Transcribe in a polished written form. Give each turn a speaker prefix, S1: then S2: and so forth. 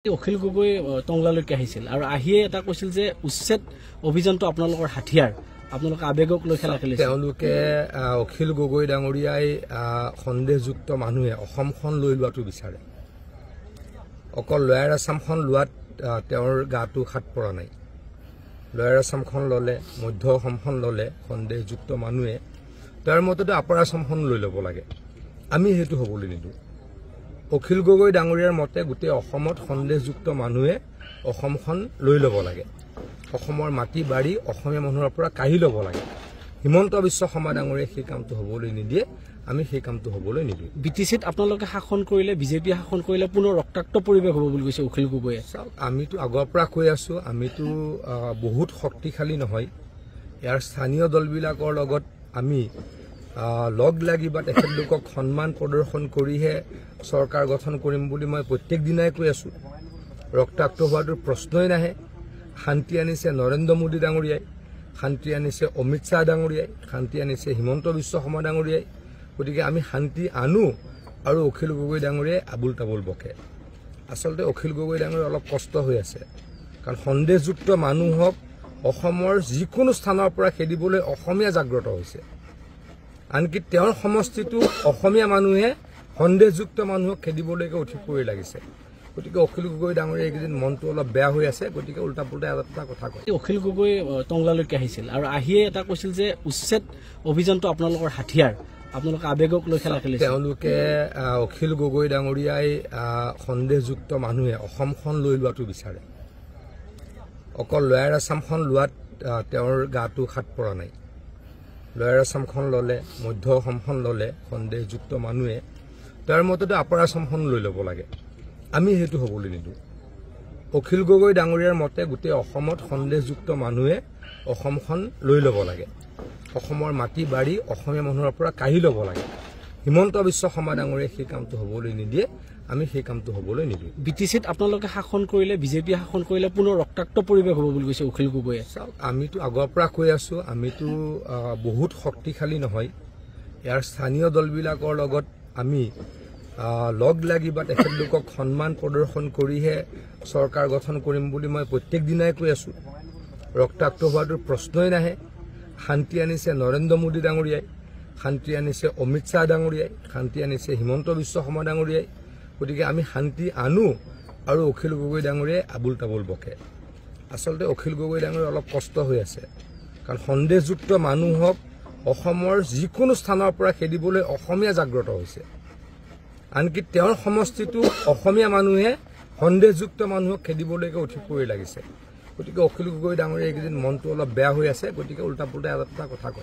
S1: অখিল গগৈ টংলালৈকে আহিছিল আৰু আহিয়ে এটা কৈছিল যে উচ্ছেদ অভিযানটো আপোনালোকৰ হাতিয়াৰ আপোনালোকে আবেগক লৈ খেলা খেলিছে
S2: তেওঁলোকে অখিল গগৈ ডাঙৰীয়াই সন্দেহযুক্ত মানুহে অসমখন লৈ লোৱাটো বিচাৰে অকল লয়াৰ আসামখন লোৱাত তেওঁৰ গাটো খাট পৰা নাই লয়াৰ আসামখন ললে মধ্য অসমখন ললে সন্দেহযুক্ত মানুহে তাৰ মতেতো আপাৰ আসামখন লৈ ল'ব লাগে আমি হেতু হ'বলৈ নিদো অখিল গগৈ ডাঙৰীয়াৰ মতে গোটেই অসমত সন্দেহযুক্ত মানুহে অসমখন লৈ ল'ব লাগে অসমৰ মাটি বাৰী অসমীয়া মানুহৰ পৰা কাঢ়ি ল'ব লাগে হিমন্ত বিশ্ব শৰ্মা ডাঙৰীয়াই সেই কামটো হ'বলৈ নিদিয়ে আমি সেই কামটো হ'বলৈ নিদিও
S1: বিটিচিত আপোনালোকে শাসন কৰিলে বিজেপি শাসন কৰিলে পুনৰ ৰক্তাক্ত পৰিৱেশ হ'ব বুলি কৈছে অখিল গগৈয়ে
S2: আমিতো আগৰ পৰা কৈ আছো আমিতো বহুত শক্তিশালী নহয় ইয়াৰ স্থানীয় দলবিলাকৰ লগত আমি লগ লাগি বা তেখেতলোকক সন্মান প্ৰদৰ্শন কৰিহে চৰকাৰ গঠন কৰিম বুলি মই প্ৰত্যেক দিনাই কৈ আছো ৰক্তাক্ত হোৱাটো প্ৰশ্নই নাহে শান্তি আনিছে নৰেন্দ্ৰ মোদী ডাঙৰীয়াই শান্তি আনিছে অমিত শ্বাহ ডাঙৰীয়াই শান্তি আনিছে হিমন্ত বিশ্ব শৰ্মা ডাঙৰীয়াই গতিকে আমি শান্তি আনো আৰু অখিল গগৈ ডাঙৰীয়াই আবুল তাবুল বকে আচলতে অখিল গগৈ ডাঙৰীয়াৰ অলপ কষ্ট হৈ আছে কাৰণ সন্দেহযুক্ত মানুহক অসমৰ যিকোনো স্থানৰ পৰা খেদিবলৈ অসমীয়া জাগ্ৰত হৈছে আনকি তেওঁৰ সমষ্টিটো অসমীয়া মানুহে সন্দেহযুক্ত মানুহক খেদিবলৈকে উঠি পৰি লাগিছে গতিকে অখিল গগৈ ডাঙৰীয়া এইকেইদিন মনটো অলপ বেয়া হৈ আছে গতিকে উল্টা পুল্টা এটা কথা কয়
S1: অখিল গগৈ টংলালৈকে আহিছিল আৰু আহিয়ে এটা কৈছিল যে উচ্ছেদ অভিযানটো আপোনালোকৰ হাতিয়াৰ আপোনালোকে আবেগক লৈ খেলা খেলিছে
S2: তেওঁলোকে অখিল গগৈ ডাঙৰীয়াই সন্দেহযুক্ত মানুহে অসমখন লৈ লোৱাটো বিচাৰে অকল লয়াৰ আসামখন লোৱাত তেওঁৰ গাটো খাট পৰা নাই লয়াৰ আসামখন ললে মধ্য অসমখন ললে সন্দেহযুক্ত মানুহে তাৰ মতেতো আপাৰ আসামখন লৈ ল'ব লাগে আমি হেতু হ'বলৈ নিদো অখিল গগৈ ডাঙৰীয়াৰ মতে গোটেই অসমত সন্দেহযুক্ত মানুহে অসমখন লৈ ল'ব লাগে অসমৰ মাটি বাৰী অসমীয়া মানুহৰ পৰা কাঢ়ি ল'ব লাগে হিমন্ত বিশ্ব শৰ্মা ডাঙৰীয়াই সেই কামটো হ'বলৈ নিদিয়ে আমি সেই কামটো হ'বলৈ নিদিও
S1: বিটিচিত আপোনালোকে শাসন কৰিলে বিজেপি শাসন কৰিলে পুনৰ ৰক্তাক্ত পৰিৱেশ হ'ব বুলি কৈছে অখিল গগৈয়ে
S2: আমিতো আগৰ পৰা কৈ আছো আমিতো বহুত শক্তিশালী নহয় ইয়াৰ স্থানীয় দলবিলাকৰ লগত আমি লগ লাগি বা তেখেতলোকক সন্মান প্ৰদৰ্শন কৰিহে চৰকাৰ গঠন কৰিম বুলি মই প্ৰত্যেক দিনাই কৈ আছো ৰক্তাক্ত হোৱাটো প্ৰশ্নই নাহে শান্তি আনিছে নৰেন্দ্ৰ মোদী ডাঙৰীয়াই শান্তি আনিছে অমিত শ্বাহ ডাঙৰীয়াই শান্তি আনিছে হিমন্ত বিশ্ব শৰ্মা ডাঙৰীয়াই গতিকে আমি শান্তি আনো আৰু অখিল গগৈ ডাঙৰীয়াই আবুল তাবুল বকে আচলতে অখিল গগৈ ডাঙৰীয়াৰ অলপ কষ্ট হৈ আছে কাৰণ সন্দেহযুক্ত মানুহক অসমৰ যিকোনো স্থানৰ পৰা খেদিবলৈ অসমীয়া জাগ্ৰত হৈছে আনকি তেওঁৰ সমষ্টিটো অসমীয়া মানুহে সন্দেহযুক্ত মানুহক খেদিবলৈকে উঠি পৰি লাগিছে গতিকে অখিল গগৈ ডাঙৰীয়া এইকেইদিন মনটো অলপ বেয়া হৈ আছে গতিকে উল্টা পুল্টা এটা কথা কয়